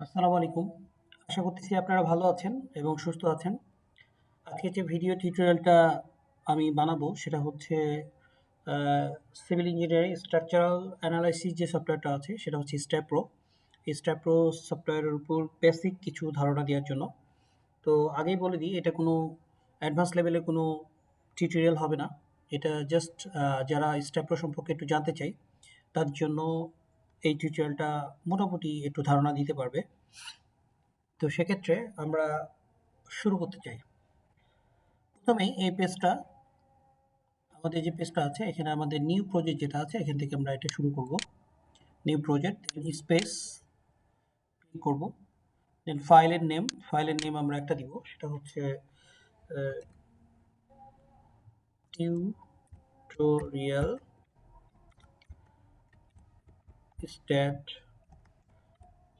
আসসালামু আলাইকুম। আশা করতেছি আপনারা ভালো আছেন এবং সুস্থ আছেন। আজকে যে ভিডিও টিউটোরিয়ালটা আমি বানাবো সেটা হচ্ছে আ সিভিল ইঞ্জিনিয়ারিং স্ট্রাকচারাল অ্যানালাইসিস যে সফটওয়্যারটা আছে সেটা হচ্ছে স্ট্যাপ্রো। এই স্ট্যাপ্রো সফটওয়্যারের উপর বেসিক কিছু ধারণা দেওয়ার জন্য। তো আগেই বলে দিই এটা কোনো অ্যাডভান্স লেভেলের কোনো টিউটোরিয়াল হবে না। এটা জাস্ট যারা স্ট্যাপ্রো সম্পর্কে একটু জানতে চায় তার জন্য এই টিউটোরিয়ালটা মোটামুটি একটু ধারণা দিতে পারবে। তো সেক্ষেত্রে আমরা শুরু করতে চাই। প্রথমেই এই পেজটা আমাদের যে পেজটা আছে এখানে আমাদের নিউ প্রজেক্ট যেটা আছে এখান থেকে আমরা এটা শুরু করব। নিউ প্রজেক্ট স্পেস ক্লিক করব। দেন ফাইলের নেম আমরা একটা দিব সেটা হচ্ছে টিউটোরিয়াল স্ট্যাট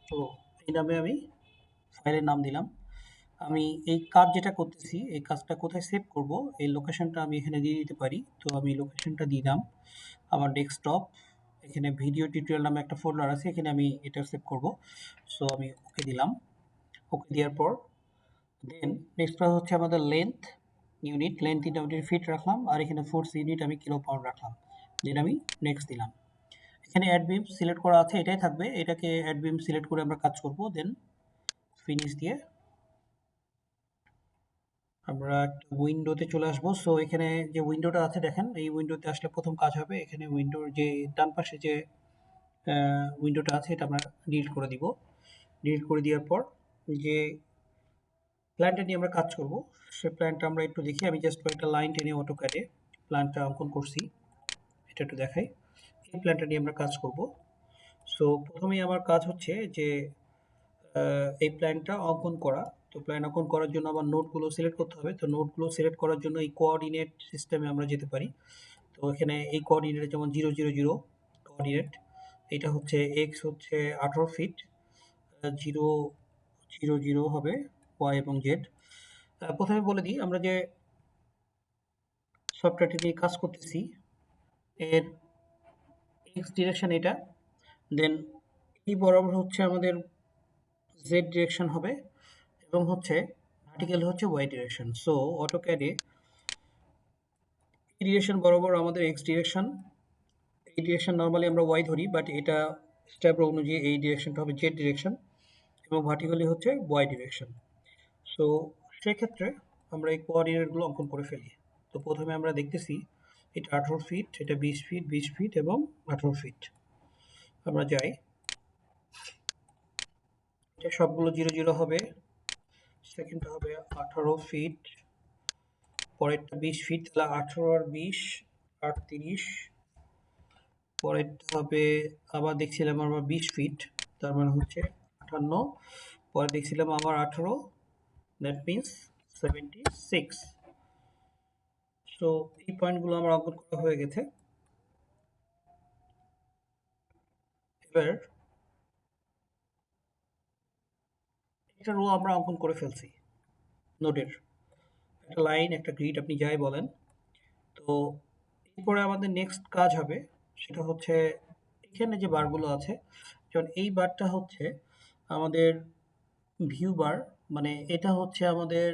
প্রো এই নামে আমি ফাইলের নাম দিলাম। আমি এই কাজ যেটা করতেছি এই কাজটা কোথায় সেভ করব এই লোকেশনটা আমি এখানে দিয়ে দিতে পারি। তো আমি লোকেশনটা দিলাম আমার ডেস্কটপ। এখানে ভিডিও টিউটোরিয়াল নামে একটা ফোল্ডার আছে এখানে আমি এটা সেভ করব। সো আমি ওকে দিলাম। ওকে দেওয়ার পর দেন নেক্সট কাজ হচ্ছে আমাদের লেন্থ ইউনিট ফিট রাখলাম আর এখানে ফোর্স ইউনিট আমি কিলো পাউন্ড রাখলাম। দেন আমি নেক্সট দিলাম। এখানে অ্যাড বিম সিলেক্ট করা আছে এটাই থাকবে। এটাকে অ্যাড বিম সিলেক্ট করে আমরা কাজ করব। দেন ফিনিশ দিয়ে আমরা একটা উইন্ডোতে চলে আসবো। সো এখানে যে উইন্ডোটা আছে দেখেন এই উইন্ডোতে আসলে প্রথম কাজ হবে এখানে উইন্ডোর যে ডান পাশে যে উইন্ডোটা আছে এটা আমরা ডিলিট করে দিব। ডিলিট করে দেওয়ার পর যে প্ল্যানটা নিয়ে আমরা কাজ করব সে প্ল্যানটা আমরা একটু দেখি। আমি জাস্ট কয়েকটা লাইন টেনে অটোক্যাডে প্ল্যানটা অঙ্কন করছি, এটা একটু দেখাই। এই প্ল্যানটা নিয়ে আমরা কাজ করব। সো প্রথমেই আমার কাজ হচ্ছে যে এই প্ল্যানটা অঙ্কন করা। তো প্ল্যান অঙ্কন করার জন্য আমার নোটগুলো সিলেক্ট করতে হবে। তো নোটগুলো সিলেক্ট করার জন্য এই কোঅর্ডিনেট সিস্টেমে আমরা যেতে পারি। তো এখানে এই কোঅর্ডিনেট যেমন 000 কোঅর্ডিনেট, এটা হচ্ছে এক্স হচ্ছে 18 ফিট, 000 হবে ওয়াই এবং জেড। প্রথমে বলে দিই আমরা যে সফটওয়্যারটি নিয়ে কাজ করতেছি এর এক্স ডিরেকশন এটা। দেন এই বরাবর হচ্ছে আমাদের জেড ডিরেকশন হবে এবং হচ্ছে ভার্টিক্যাল হচ্ছে ওয়াই ডিরেকশন। সো অটোক্যাডে এই ডিরেকশন বরাবর আমাদের এক্স ডিরেকশন, এই ডিরেকশন নর্মালি আমরা ওয়াই ধরি বাট এটা স্টেপ অনুযায়ী এই ডিরেকশনটা হবে জেড ডিরেকশন এবং ভার্টিক্যালি হচ্ছে ওয়াই ডিরেকশন। সো সেক্ষেত্রে আমরা এই কোঅর্ডিনেটগুলো অঙ্কন করে ফেলি। তো প্রথমে আমরা দেখতেছি এটা 18 ফিট, এটা 20 ফিট, 20 ফিট এবং 18 ফিট। আমরা যাই, এটা সবগুলো 0 হবে। সেকেন্ডটা হবে 18 ফিট, পরেরটা 20 ফিট, তাহলে 18 আর 20 38। পরেরটা হবে আবার দেখছিলাম আমরা 20 ফিট, তার মানে হচ্ছে 58। পরে দেখছিলাম আবার 18, দ্যাট মিনস 76। সো এই পয়েন্টগুলো আমার অঙ্কন করা হয়ে গেছে। এবার একটা রো আমরা অঙ্কন করে ফেলছি নোডের, একটা লাইন একটা গ্রিড আপনি যাই বলেন। তো এরপরে আমাদের নেক্সট কাজ হবে সেটা হচ্ছে এখানে যে বারগুলো আছে, যেমন এই বারটা হচ্ছে আমাদের ভিউ বার, মানে এটা হচ্ছে আমাদের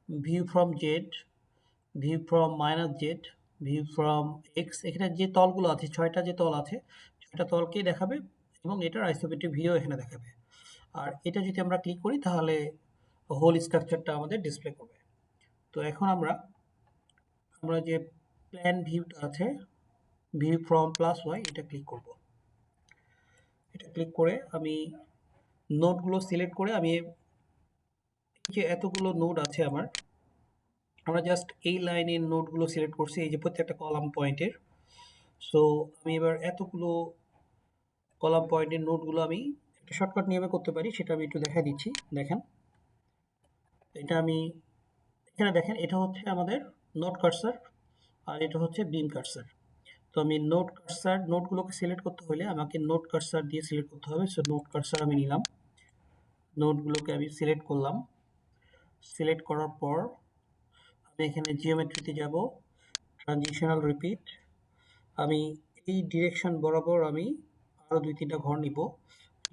view from Z, view from minus Z, view from x. এখানে যে তলগুলো আছে ছয়টা যে তল আছে ছয়টা তলকেই দেখাবে এবং এটার আইসোমেট্রিক ভিউ এখানে দেখাবে। আর এটা যদি আমরা ক্লিক করি তাহলে হোল স্ট্রাকচারটা আমাদের ডিসপ্লে করবে। তো এখন আমরা আমরা যে প্ল্যান ভিউটা আছে ভিউ ফ্রম প্লাস ওয়াই এটা ক্লিক করব। এটা ক্লিক করে আমি নোটগুলো সিলেক্ট করে আমি এই যে এতগুলো নোট আছে আমার, আমরা জাস্ট এই লাইনের নোটগুলো সিলেক্ট করছি এই যে প্রত্যেকটা কলাম পয়েন্টের। সো আমি এবার এতগুলো কলাম পয়েন্টের নোটগুলো আমি একটা শর্টকাট নিয়মে করতে পারি, সেটা আমি একটু দেখা দিচ্ছি। দেখেন এটা আমি এখানে দেখেন এটা হচ্ছে আমাদের নোট কার্সার আর এটা হচ্ছে বিম কার্সার। তো আমি নোট কার্সার নোটগুলোকে সিলেক্ট করতে হলে আমাকে নোট কার্সার দিয়ে সিলেক্ট করতে হবে। সো নোট কার্সার আমি নিলাম, নোটগুলোকে আমি সিলেক্ট করলাম। সিলেক্ট করার পর আমি এখানে জিওমেট্রিতে যাব, ট্রানজিশনাল রিপিট। আমি এই ডিরেকশন বরাবর আমি আরও 2-3টা ঘর নিব।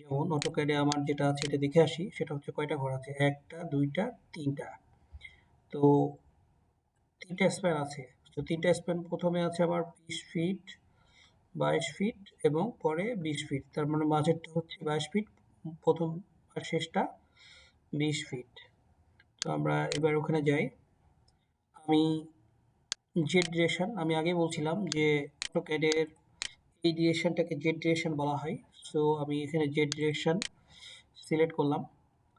যেমন অটোক্যাডে আমার যেটা আছে এটা দেখে আসি, সেটা হচ্ছে কয়টা ঘর আছে, একটা দুইটা তিনটা। তো তিনটা স্প্যান আছে। তো তিনটা স্প্যান প্রথমে আছে আমার 20 ফিট, 22 ফিট এবং পরে 20 ফিট। তার মানে মাঝেরটা হচ্ছে 22 ফিট, প্রথম আর শেষটা 20 ফিট। তো আমরা এবার ওখানে যাই। আমি জেড ডিরেকশন, আমি আগে বলছিলাম যে অটোক্যাডের এই ডিরেকশনটাকে জেড ডিরেকশন বলা হয়। সো আমি এখানে জেড ডিরেকশন সিলেক্ট করলাম।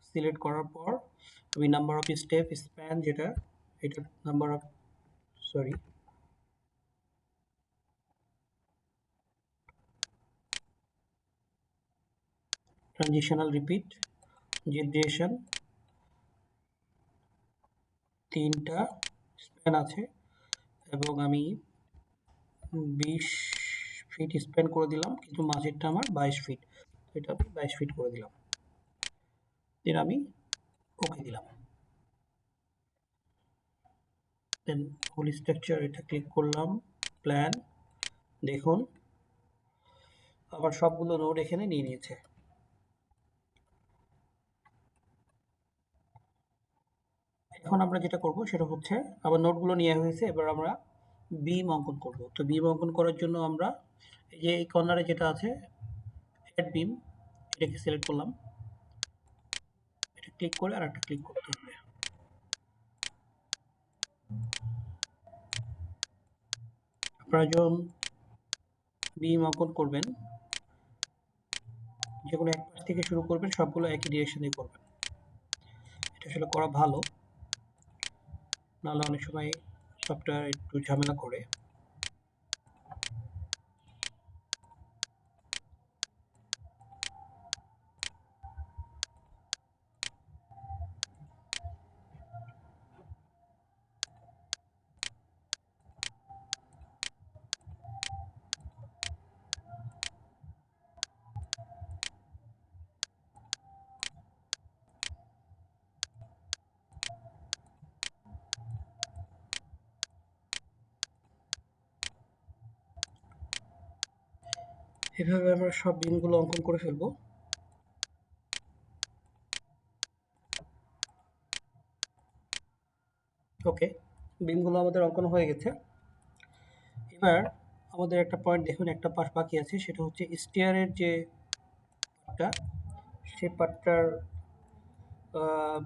সিলেক্ট করার পর আমি নাম্বার অফ স্টেপ স্প্যান যেটা, এটা number of, sorry, transitional repeat Z direction, তিনটা স্প্যান আছে এবং আমি 20 ফিট স্প্যান করে দিলাম, কিন্তু মাঝেরটা আমার 22 ফিট, এটা আমি 22 ফিট করে দিলাম। দেন আমি ওকে দিলাম। দেন হোল স্ট্রাকচার এটা ক্লিক করলাম, প্ল্যান, দেখুন আবার সবগুলো নোড এখানে নিয়ে নিয়েছে। এখন আমরা যেটা করব সেটা হচ্ছে আবার নোটগুলো নেওয়া হয়েছে, এবার আমরা বিম অঙ্কন করব। তো বিম অঙ্কন করার জন্য আমরা এই যে এই কর্নারে যেটা আছে অ্যাড বিম, এটাকে সিলেক্ট করলাম, এটা ক্লিক করে আর একটা ক্লিক করতে হবে। আপনারা যখন বিম অঙ্কন করবেন যে কোনো এক পাশ থেকে শুরু করবেন, সবগুলো একই ডিরেকশনে করবেন। এটা আসলে করা ভালো, নাহলে অনেক সময় সফটওয়্যার একটু ঝামেলা করে। এভাবে আমরা সব বিমগুলো অঙ্কন করে ফেলবো। ওকে, বিমগুলো আমাদের অঙ্কন হয়ে গেছে। এবার আমাদের একটা পয়েন্ট দেখুন, একটা পাশ বাকি আছে, সেটা হচ্ছে স্টেয়ারের যে পার্টটা, সেই পার্টটার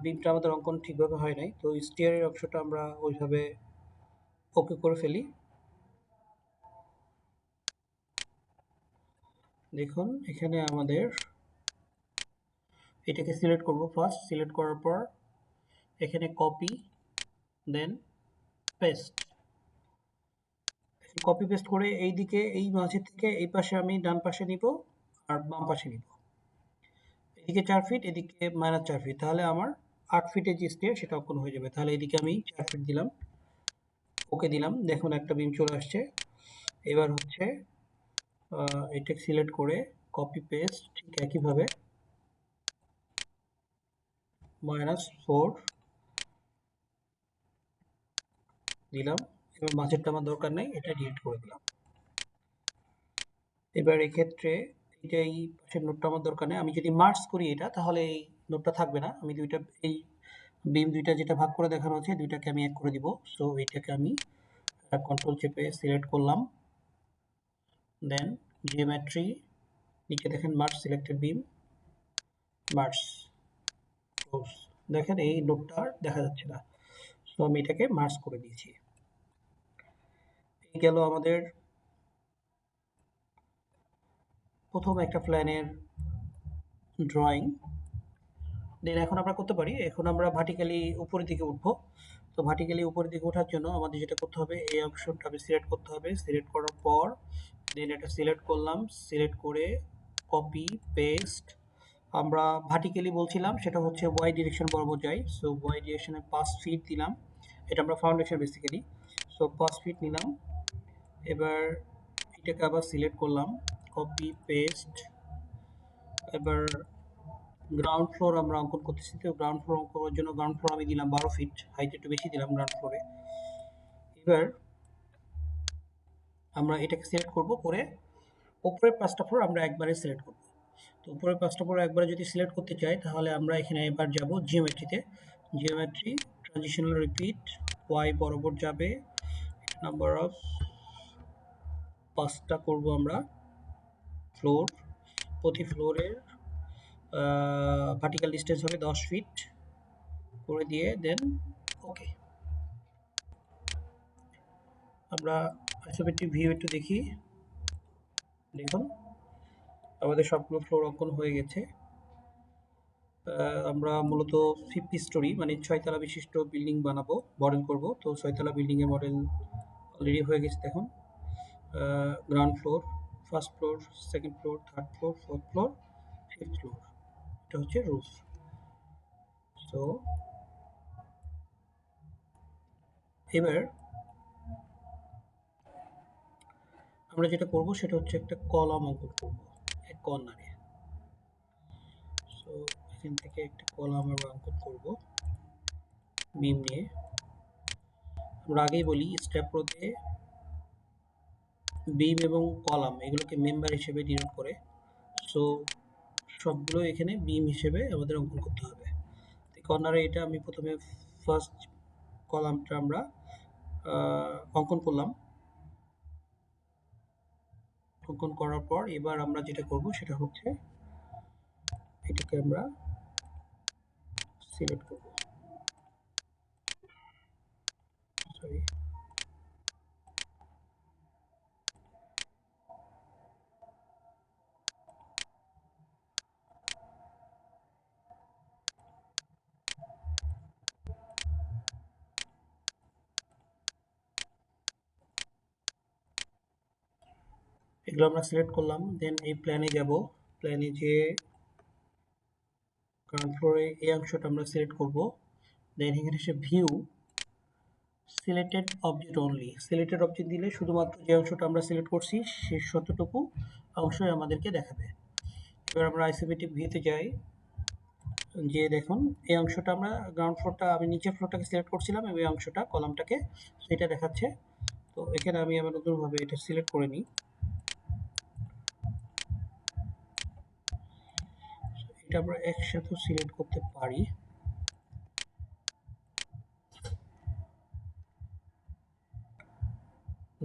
বিমটা আমাদের অঙ্কন ঠিকভাবে হয় নাই। তো স্টেয়ারের অংশটা আমরা ওইভাবে ওকে করে ফেলি। দেখুন এখানে আমাদের এটাকে সিলেক্ট করব, ফার্স্ট সিলেক্ট করার পর এখানে কপি, দেন পেস্ট। কপি পেস্ট করে এই দিকে এই মাঝে থেকে এই পাশে আমি ডান পাশে নিব আর বাম পাশে নিব। এদিকে 4 ফিট, এদিকে -4 ফিট, তাহলে আমার 8 ফিটের যে স্টেয়ার সেটা অঙ্কন হয়ে যাবে। তাহলে এদিকে আমি 4 ফিট দিলাম, ওকে দিলাম, দেখুন একটা বিম চলে আসছে। এবার হচ্ছে এটাকে সিলেক্ট করে কপি পেস্ট ঠিক একইভাবে -4 দিলাম। এবার মাঝেরটা আমার দরকার নেই, এটা ডিলিট করে দিলাম। এবার এক্ষেত্রে এটা এই পাশের নোটটা আমার দরকার নেই, আমি যদি মার্জ করি এটা, তাহলে এই নোটটা থাকবে না। আমি দুইটা এই বিম দুইটা যেটা ভাগ করে দেখানো হচ্ছে, দুইটাকে আমি এক করে দিব। সো এটাকে আমি কন্ট্রোল চেপে সিলেক্ট করলাম, দেন জিওমেট্রি, নিচে দেখেন মার্জ সিলেক্টেড বিম, মার্জ ক্লোজ। দেখেন এই নোটটা আর দেখা যাচ্ছে না। সো আমি এটাকে মার্জ করে দিয়েছি। এই গেল আমাদের প্রথম একটা প্ল্যানের ড্রয়িং। দেন এখন আমরা করতে পারি, এখন আমরা ভার্টিক্যালি উপরের দিকে উঠবো। তো ভার্টিক্যালি উপরের দিকে ওঠার জন্য আমাদের যেটা করতে হবে, এই অপশনটা আমি সিলেক্ট করতে হবে। সিলেক্ট করার পর দেন এটা সিলেক্ট করলাম, সিলেক্ট করে কপি পেস্ট। আমরা ভার্টিক্যালি বলছিলাম সেটা হচ্ছে ওয়াই ডিরেকশন বরাবর যাই। সো ওয়াই ডিরেকশনে 5 ফিট দিলাম, এটা আমরা ফাউন্ডেশন বেসিক্যালি। সো 5 ফিট নিলাম। এবার এটাকে আবার সিলেক্ট করলাম, কপি পেস্ট। এবার গ্রাউন্ড ফ্লোর আমরা অঙ্কন করতেছি, তো গ্রাউন্ড ফ্লোর অঙ্কন করার জন্য গ্রাউন্ড ফ্লোর আমি দিলাম 12 ফিট, হাইট একটু বেশি দিলাম গ্রাউন্ড ফ্লোরে। এবার আমরা এটাকে সিলেক্ট করব, করে উপরের 5টা ফ্লোর আমরা একবারে সিলেক্ট করব। তো উপরের 5টা পরে একবার যদি সিলেক্ট করতে চাই তাহলে আমরা এখানে এবার যাব জিওমেট্রিতে। জিওমেট্রি ট্রানজিশনাল রিপিট ওয়াই বরাবর যাবে, নাম্বার অফ 5টা করব আমরা ফ্লোর, প্রতি ফ্লোরের ভার্টিক্যাল ডিস্টেন্স হবে 10 ফিট করে দিয়ে দেন ওকে। আমরা আইসোমেট্রিক ভিউ একটু দেখি। দেখুন আমাদের সবগুলো ফ্লোর অঙ্কন হয়ে গেছে। আমরা মূলত 50 স্টোরি মানে 6 তলা বিশিষ্ট বিল্ডিং বানাবো, মডেল করব। তো 6 তলা বিল্ডিং এর মডেল অলরেডি হয়ে গেছে। দেখুন ground floor, first floor, second floor, third floor, fourth floor, fifth floor, এটা হচ্ছে রুফ। তো এবার আমরা যেটা করব সেটা হচ্ছে একটা কলাম অঙ্কন করব এক কর্নারে। সো এখান থেকে একটা কলাম আমরা অঙ্কন করব বিম নিয়ে। আমরা আগেই বলি স্টেপ প্রোতে বিম এবং কলাম এগুলোকে মেম্বার হিসেবে ডিনোট করে। সো সবগুলো এখানে বিম হিসেবে আমাদের অঙ্কন করতে হবে। কর্নারে এটা আমি প্রথমে ফার্স্ট কলামটা আমরা অঙ্কন করলাম। অঙ্কন করার পর এবার আমরা যেটা করব সেটা হচ্ছে এটাকে আমরা সিলেক্ট করব। সরি, এগুলো আমরা সিলেক্ট করলাম। দেন এই প্ল্যানে যাব, প্ল্যানে যে গ্রাউন্ড ফ্লোরে এই অংশটা আমরা সিলেক্ট করব। দেন এখানে এসে view selected object only, selected object দিলে শুধুমাত্র যে অংশটা আমরা সিলেক্ট করছি সে ততটুকু অংশই আমাদেরকে দেখাবে। এবার আমরা আইসোমেট্রিক ভিউতে যাই, যে দেখুন এই অংশটা আমরা গ্রাউন্ড ফ্লোরটা আমি নিচের ফ্লোরটাকে সিলেক্ট করছিলাম এবং এই অংশটা কলামটাকে সেটা দেখাচ্ছে। তো এখানে আমি আবার নতুনভাবে এটা সিলেক্ট করে নিই। এটা আমরা একসাথে সিলেক্ট করতে পারি।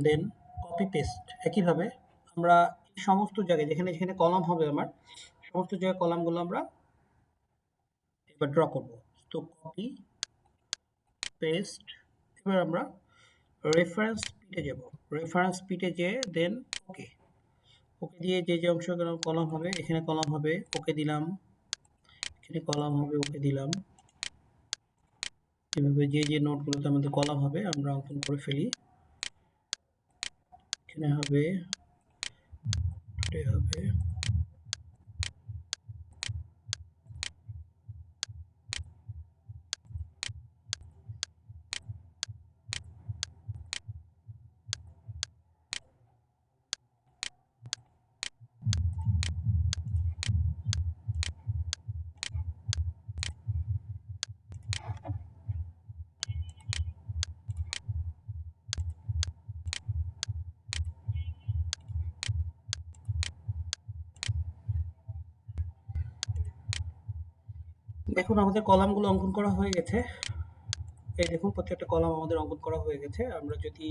দেন কপি পেস্ট একইভাবে আমরা সমস্ত জায়গায় যেখানে যেখানে কলাম হবে আমার সমস্ত জায়গায় কলামগুলো আমরা এবার ড্র করব। তো কপি পেস্ট, এবার আমরা রেফারেন্স পিটে যাব। রেফারেন্স পিটে যেয়ে দেন ওকে, ওকে দিয়ে যে যে অংশ কলাম হবে এখানে কলাম হবে ওকে দিলাম, এখানে কলাম হবে ওকে দিলাম। এভাবে যে যে নোটগুলোতে আমাদের কলাম হবে আমরা অঙ্কন করে ফেলি। এখানে হবে, এটাই হবে। দেখুন আমাদের কলামগুলো অঙ্কন করা হয়ে গেছে। এই দেখুন প্রত্যেকটা কলাম আমাদের অঙ্কন করা হয়ে গেছে। আমরা যদি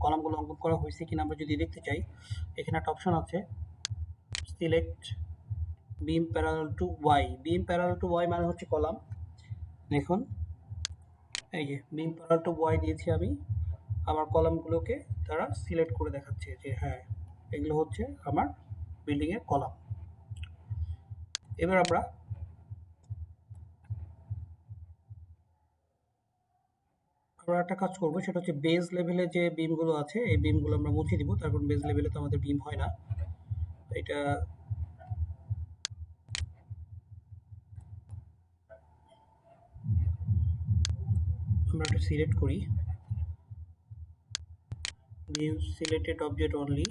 কলামগুলো অঙ্কন করা হয়েছে কিনা আমরা যদি দেখতে চাই, এখানে একটা অপশন আছে select beam parallel to Y. Beam parallel to Y মানে হচ্ছে কলাম। দেখুন এই যে বিম প্যারালাল টু ওয়াই দিয়েছি আমি, আমার কলামগুলোকে তারা সিলেক্ট করে দেখাচ্ছে যে হ্যাঁ এগুলো হচ্ছে আমার বিল্ডিং এর কলাম। এবার আমরা একটা কাজ করব, সেটা হচ্ছে বেজ লেভেলে যে বিমগুলো আছে এই বিমগুলো আমরা মুছে দিব। তারপর বেজ লেভেলে তো আমাদের বিম হয় না, এটা আমরা একটা সিলেক্ট করি, ভিউ সিলেক্টেড অবজেক্ট অনলি।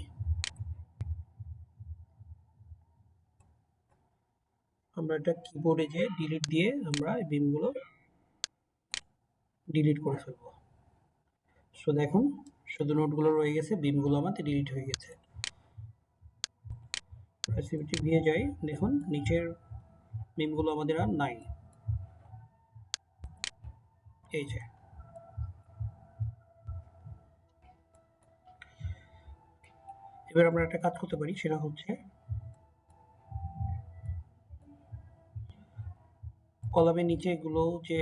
আমরা এটা কিবোর্ডে যে ডিলিট দিয়ে আমরা এই বিমগুলো ডিলিট করে ফেলবো। সো দেখুন শুধু নোটগুলো রয়ে গেছে, বিমগুলো আমাদের ডিলিট হয়ে গেছে। সিমেট্রি ভিয়ে যাই, দেখুন নিচের বিমগুলো আমাদের আর নাই। এই যে এবার আমরা একটা কাজ করতে পারি, সেটা হচ্ছে কলামের নিচে গুলো যে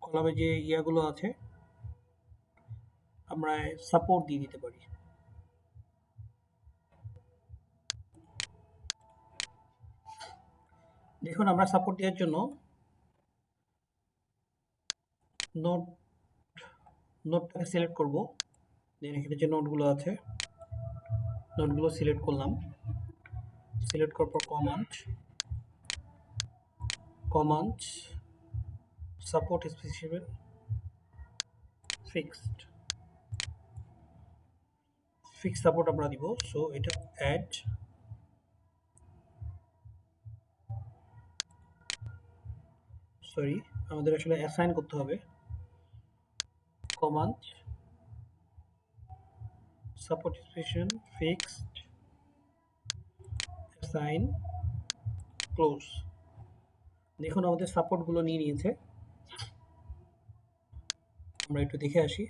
কলামে যে ইয়াগুলো আছে আমরা সাপোর্ট দিয়ে দিতে পারি। দেখুন আমরা সাপোর্ট দেওয়ার জন্য নোট নোটটাকে সিলেক্ট করব। দেন এখানে যে নোটগুলো আছে নোটগুলো সিলেক্ট করলাম। সিলেক্ট করার পর command support specific fixed support আমরা দিব। সো এটা অ্যাড আমাদের আসলে অ্যাসাইন করতে হবে। Command support specific fixed assign close. দেখুন আমাদের সাপোর্টগুলো নিয়ে নিয়েছে। আমরা একটু দেখে আসি।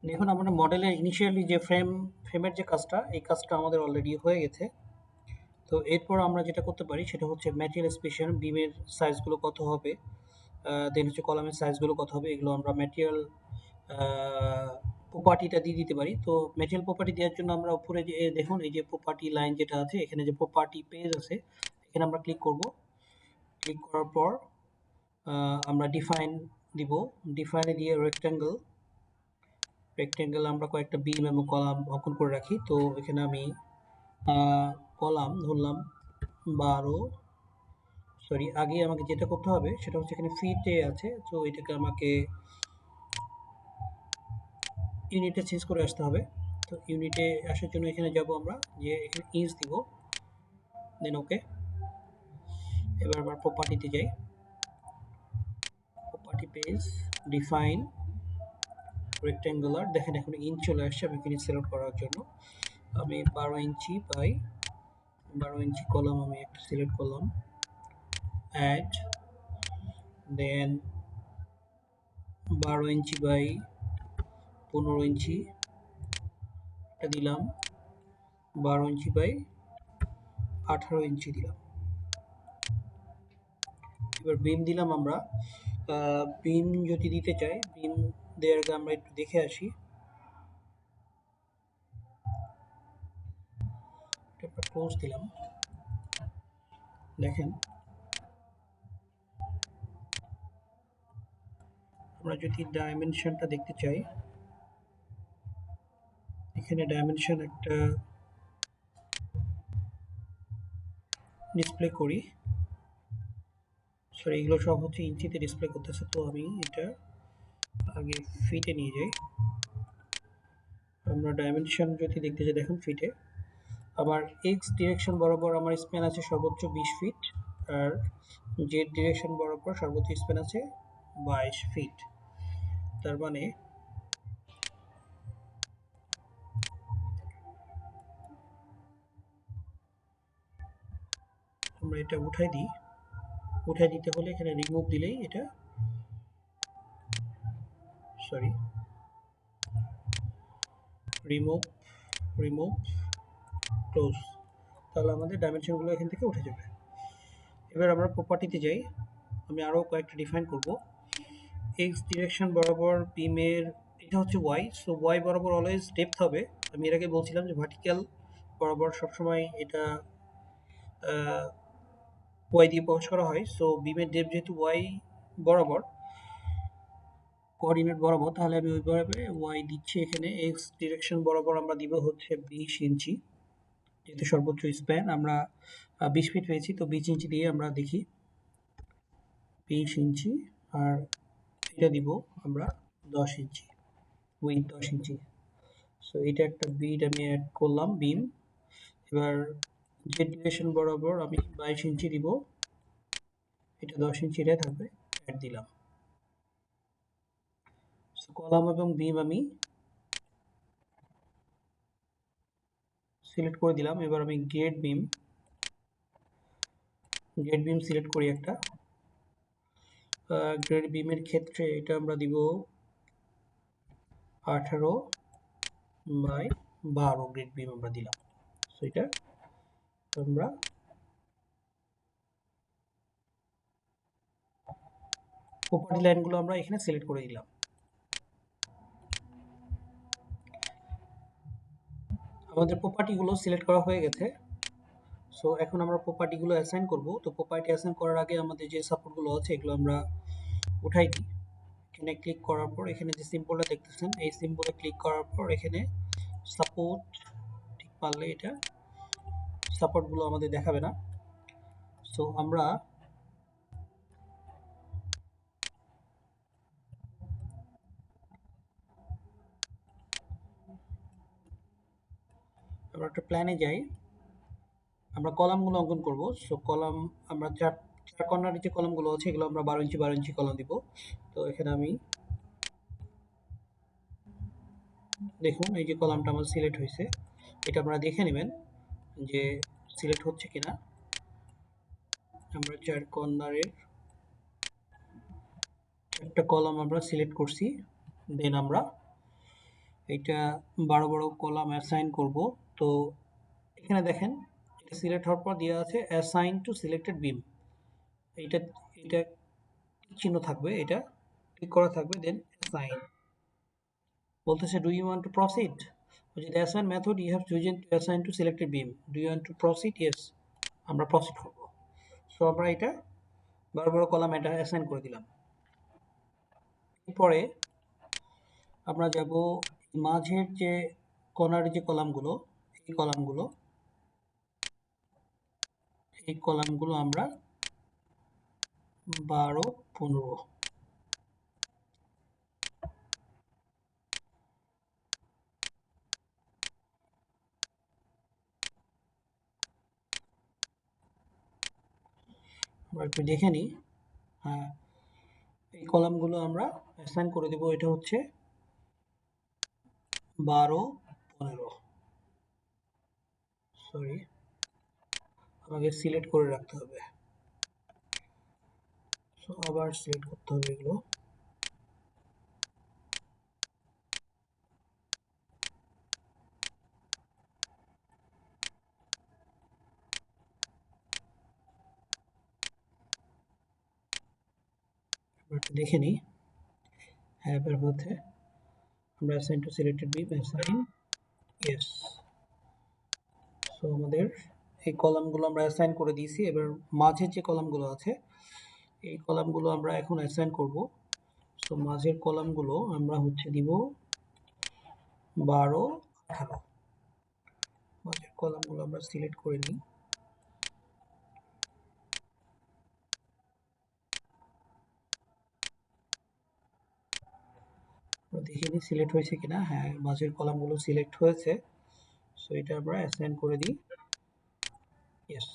দেখুন আমরা মডেলের ইনিশিয়ালি যে ফ্রেমের যে কাজটা, এই কাজটা আমাদের অলরেডি হয়ে গেছে। তো এরপর আমরা যেটা করতে পারি সেটা হচ্ছে ম্যাটেরিয়াল স্পেসিফিকেশন, বিমের সাইজগুলো কত হবে, দেন হচ্ছে কলামের সাইজগুলো কত হবে, এগুলো আমরা ম্যাটেরিয়াল প্রপার্টিটা দিয়ে দিতে পারি। তো ম্যাটেরিয়াল প্রপার্টি দেওয়ার জন্য আমরা উপরে যে দেখুন এই যে প্রপার্টি লাইন যেটা আছে, এখানে যে প্রপার্টি পেজ আছে, এখানে আমরা ক্লিক করব। ক্লিক করার পর আমরা ডিফাইন দিব। ডিফাইনে দিয়ে রেক্ট্যাঙ্গেল আমরা কয়েকটা বিম এবং কলাম অঙ্কন করে রাখি। তো এখানে আমি কলাম ধরলাম 12। আগে আমাকে যেটা করতে হবে সেটা হচ্ছে এখানে ফিটে আছে, তো এটাকে আমাকে ইউনিটে চেঞ্জ করে আসতে হবে। তো ইউনিটে আসার জন্য এখানে যাব আমরা, যে এখানে ইঞ্চ দিব, দেন ওকে। এবার আবার প্রপার্টিতে যাই, প্রপার্টি পেজ, ডিফাইন রেক্ট্যাঙ্গুলার। দেখেন এখন ইঞ্চ চলে আসছে। আমি এখানে সিলেক্ট করার জন্য আমি 12 ইঞ্চি বাই 12 ইঞ্চি কলাম আমি একটা সিলেক্ট করলাম, অ্যাড, দেন 12 ইঞ্চি বাই 15 ইঞ্চি এটা দিলাম, 12 ইঞ্চি বাই 18 ইঞ্চি দিলাম। এবার বিম দিলাম আমরা। বিম যদি দিতে চাই, বিম দেওয়ার আগে আমরা একটু দেখে আসি। একটা ক্লোজ দিলাম। দেখেন আমরা যদি ডাইমেনশনটা দেখতে চাই, এখানে ডাইমেনশন একটা ডিসপ্লে করি। এগুলো সব হচ্ছে ইঞ্চিতে ডিসপ্লে করতেছে। তো আমি এটা আগে ফিটে নিয়ে যাই। আমরা ডাইমেনশন যদি দেখতে চাই, দেখুন ফিটে আবার এক্স ডিরেকশন বরাবর আমার স্প্যান আছে সর্বোচ্চ 20 ফিট, আর জেড ডিরেকশন বরাবর সর্বোচ্চ স্প্যান আছে 22 ফিট। তার মানে আমরা এটা উঠাই দিই। উঠাই দিতে হলে এখানে রিমুভ দিলেই এটা রিমুভ ক্লোজ, তাহলে আমাদের ডাইমেনশনগুলো এখান থেকে উঠে যাবে। এবার আমরা প্রপার্টিতে যাই। আমি আরও কয়েকটা ডিফাইন করব। এক্স ডিরেকশন বরাবর বিমের এটা হচ্ছে ওয়াই, সো ওয়াই বরাবর অলওয়েজ ডেপথ হবে। আমি এর আগে বলছিলাম যে ভার্টিক্যাল বরাবর সবসময় এটা ওয়াই দিয়ে প্রকাশ করা হয়। সো বিমের ডেপথ যেহেতু ওয়াই বরাবর, কোঅর্ডিনেট বরাবর, তাহলে আমি ওইভাবে ওয়াই দিচ্ছি। এখানে এক্স ডিরেকশন বরাবর আমরা দিব হচ্ছে 20 ইঞ্চি, যেহেতু সর্বোচ্চ স্প্যান আমরা 20 ফিট পেয়েছি, তো 20 ইঞ্চি দিয়ে আমরা দেখি 20 ইঞ্চি, আর এটা দিব আমরা 10 ইঞ্চি, উইথ 10 ইঞ্চি। সো এটা একটা বিট আমি অ্যাড করলাম বিম। এবার যে ডিরেকশন বরাবর আমি 22 ইঞ্চি দিব, এটা 10 ইঞ্চি রে থাকবে, অ্যাড দিলাম। কলাম এবং বিম আমি সিলেক্ট করে দিলাম। এবার আমি গেট বিম সিলেক্ট করি একটা। গ্রেড বিমের ক্ষেত্রে এটা আমরা দিব 18/12 গ্রেড বিম আমরা দিলাম। সো এটা আমরা প্রপার্টি লাইনগুলো আমরা এখানে সিলেক্ট করে দিলাম। আমাদের প্রপার্টিগুলো সিলেক্ট করা হয়ে গেছে। সো এখন আমরা প্রপার্টিগুলো অ্যাসাইন করব। তো প্রপার্টি অ্যাসাইন করার আগে আমাদের যে সাপোর্টগুলো আছে এগুলো আমরা উঠাই দিই। এখানে ক্লিক করার পর এখানে যে সিম্বলটা দেখতেছেন এই সিম্বলে ক্লিক করার পর এখানে সাপোর্ট ঠিক পারলে এটা সাপোর্টগুলো আমাদের দেখাবে না। সো আমরা একটা প্ল্যানে যাই, আমরা কলামগুলো অঙ্কন করব। সো কলাম আমরা চার কর্নারের যে কলামগুলো আছে এগুলো আমরা 12 ইঞ্চি 12 ইঞ্চি কলাম দিব। তো এখানে আমি দেখুন এই যে কলামটা আমার সিলেক্ট হয়েছে, এটা আপনারা দেখে নেবেন যে সিলেক্ট হচ্ছে কিনা। আমরা চার কর্নারের একটা কলাম আমরা সিলেক্ট করছি, দেন আমরা এটা বড় বড় কলাম অ্যাসাইন করব। তো এখানে দেখেন এটা সিলেক্ট হওয়ার পর দেওয়া আছে অ্যাসাইন টু সিলেক্টেড বিম। এটা এটা চিহ্ন থাকবে, এটা ক্লিক করা থাকবে, দেন অ্যাসাইন বলতেছে do you want to proceed, বলছে the assign method you have chosen to assign to selected beam, do you want to proceed, yes, আমরা প্রসিড করব। সো আমরা এটা বড় বড় কলাম এটা অ্যাসাইন করে দিলাম। এরপরে আমরা যাব মাঝের যে কর্নারের যে কলামগুলো, এই কলামগুলো আমরা 12-15 আমরা একটু দেখে নিই। হ্যাঁ, এই কলামগুলো আমরা অ্যাসাইন করে দেব। এটা হচ্ছে 12-15, সরি আমাকে সিলেক্ট করে রাখতে হবে। সো আবার সিলেক্ট করতে হবে এগুলো। একটু দেখে নিই। হ্যাঁ, এবার হচ্ছে আমরা assign to selected beam, assign, yes. So আমাদের এই কলামগুলো আমরা অ্যাসাইন করে দিয়েছি। এবার মাঝের যে কলামগুলো আছে এই কলামগুলো আমরা এখন অ্যাসাইন করব। সো মাঝের কলামগুলো আমরা হচ্ছে দিব 12-18। মাঝের কলামগুলো আমরা সিলেক্ট করে নিই। দেখে নিই সিলেক্ট হয়েছে কিনা। হ্যাঁ, মাঝের কলামগুলো সিলেক্ট হয়েছে। সো এটা আমরা অ্যাসাইন করে দিই, ইয়েস।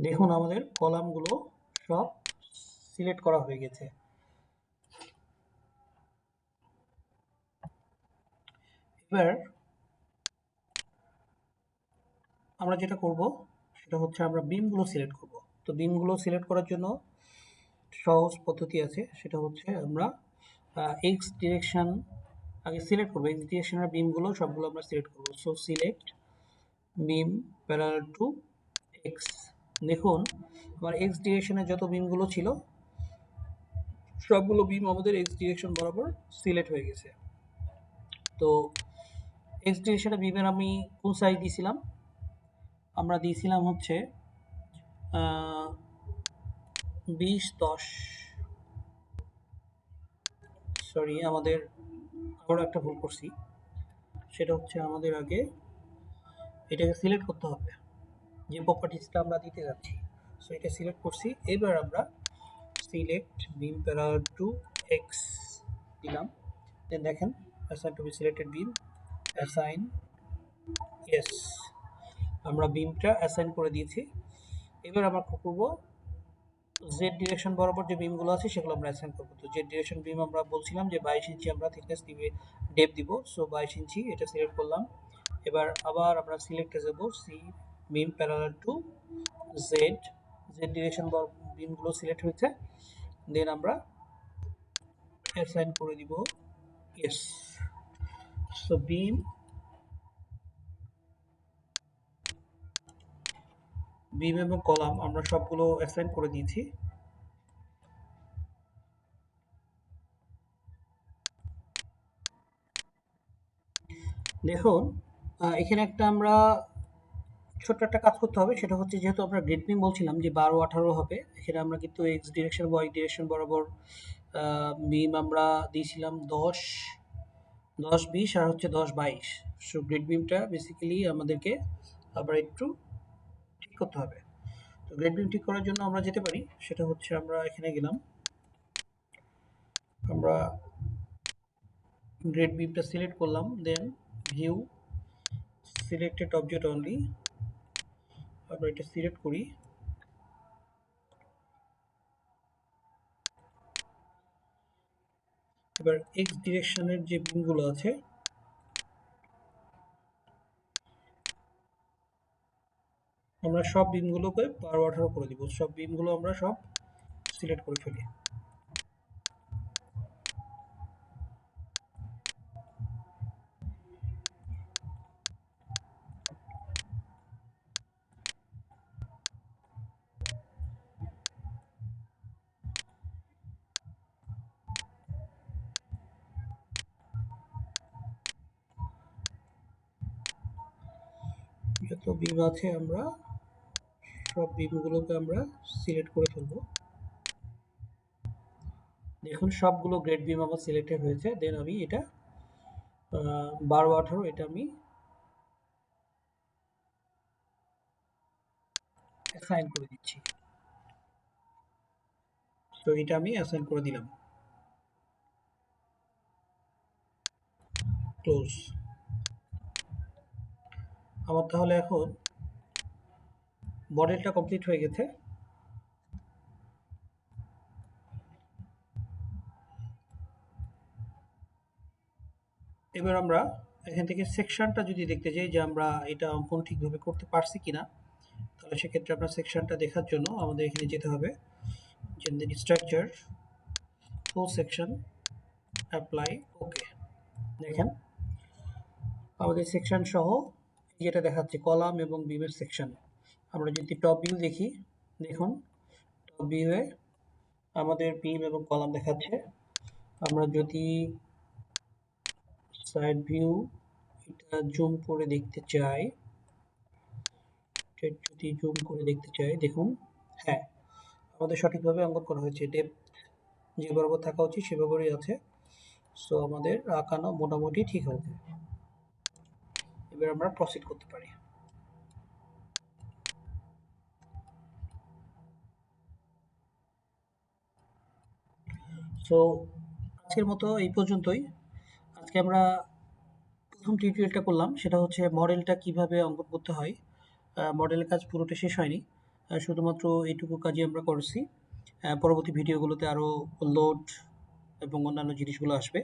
দেখুন আমাদের কলামগুলো সব সিলেক্ট করা হয়ে গেছে। এবার আমরা যেটা করব সেটা হচ্ছে আমরা বিমগুলো সিলেক্ট করব। তো বিমগুলো সিলেক্ট করার জন্য সহজ পদ্ধতি আছে, সেটা হচ্ছে আমরা এক্স ডিরেকশন আগে সিলেক্ট করবো। এক্স ডিরেকশনের বিমগুলো সবগুলো আমরা সিলেক্ট করব। So select beam parallel two x. দেখুন আমার এক্স ডিরেকশনে যত বিমগুলো ছিল সবগুলো বিম আমাদের এক্স ডিরেকশন বরাবর সিলেক্ট হয়ে গেছে। তো এক্স ডিরেকশনে বিমের আমি কোন সাইজ দিয়েছিলাম, আমরা দিয়েছিলাম হচ্ছে 20-10, সরি আমাদের আরও একটা ভুল করছি। সেটা হচ্ছে আমাদের আগে এটাকে সিলেক্ট করতে হবে যে প্রপার্টিসটা আমরা দিতে যাচ্ছি। সো এটা সিলেক্ট করছি। এবার আমরা select beam parallel two x দিলাম, দেন দেখেন assign to B selected beam, assign, yes. আমরা বিমটা অ্যাসাইন করে দিয়েছি। এবার আমরা করব জেড ডিরেকশন বরাবর যে বিমগুলো আছে সেগুলো আমরা অ্যাসাইন করব। তো জেড ডিরেকশন বিম আমরা বলছিলাম যে 22 ইঞ্চি আমরা থিকনেস দিবে ডেপথ দিব। সো 22 ইঞ্চি এটা সিলেক্ট করলাম। এবার আবার আমরা সিলেক্টে যাব C beam parallel to Z, Z direction বিমগুলো সিলেক্ট হয়েছে। দেন আমরা অ্যাসাইন করে দিব ইয়েস। সো বিম এবং কলাম আমরা সবগুলো অ্যাসাইন করে দিয়েছি। দেখুন এখানে একটা আমরা ছোট্ট একটা কাজ করতে হবে, সেটা হচ্ছে যেহেতু আমরা গ্রিড বিম বলছিলাম যে 12-18 হবে, এখানে আমরা কিন্তু এক্স ডিরেকশন বা ওয়াই ডিরেকশন বরাবর বিম আমরা দিয়েছিলাম 10-20 আর হচ্ছে 10-22। সো গ্রিড বিমটা বেসিক্যালি আমাদেরকে আবার একটু ঠিক করতে হবে। তো গ্রিড বিম ঠিক করার জন্য আমরা যেতে পারি, সেটা হচ্ছে আমরা এখানে গেলাম, আমরা গ্রিড বিমটা সিলেক্ট করলাম, দেন ভিউ সিলেক্টেড অবজেক্ট অনলি, আমরা এটা সিলেক্ট করি। এবার এক্স ডিরেকশনের যে বিমগুলো আছে আমরা সব বিমগুলোকে 12-18 করে দিব। সব বিমগুলো আমরা সব সিলেক্ট করে ফেলি। যত বিম আছে আমরা সব বিমগুলোকে আমরা সিলেক্ট করে ফেলব। দেখুন সবগুলো গ্রেড বিম আমার সিলেক্টেড হয়েছে। দেন আমি এটা 12-18 এটা আমি অ্যাসাইন করে দিচ্ছি। তো এটা আমি অ্যাসাইন করে দিলাম, ক্লোজ। আমার তাহলে এখন মডেলটা কমপ্লিট হয়ে গেছে। এবার আমরা এখান থেকে সেকশনটা যদি দেখতে চাই যে আমরা এটা অঙ্কন ঠিকভাবে করতে পারছি কিনা, তাহলে সেক্ষেত্রে আপনার সেকশনটা দেখার জন্য আমাদের এখানে যেতে হবে, যে স্ট্রাকচার ফুল সেকশন অ্যাপ্লাই ওকে। দেখেন আমাদের সেকশন সহ যেটা দেখাচ্ছে কলাম এবং বিমের সেকশন। আমরা যদি টপ ভিউ দেখি, দেখুন টপ ভিউয়ে আমাদের বিম এবং কলাম দেখাচ্ছে। আমরা যদি সাইড ভিউ এটা জুম করে দেখতে চাই, দেখুন হ্যাঁ আমাদের সঠিকভাবে অঙ্কন করা হয়েছে। ডেপথ যে বরাবর থাকা উচিত সে বরাবরই আছে। সো আমাদের আঁকানো মোটামুটি ঠিক হয়েছে। এবার আমরা প্রসিড করতে পারি। সো আজকের মতো এই পর্যন্তই। আজকে আমরা প্রথম টিউটোরিয়ালটা করলাম, সেটা হচ্ছে মডেলটা কিভাবে অঙ্কন করতে হয়। মডেলের কাজ পুরোটা শেষ হয়নি, শুধুমাত্র এইটুকু কাজই আমরা করছি। পরবর্তী ভিডিওগুলোতে আরও লোড এবং অন্যান্য জিনিসগুলো আসবে।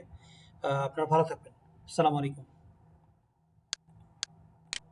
আপনারা ভালো থাকবেন। আসসালামু আলাইকুম।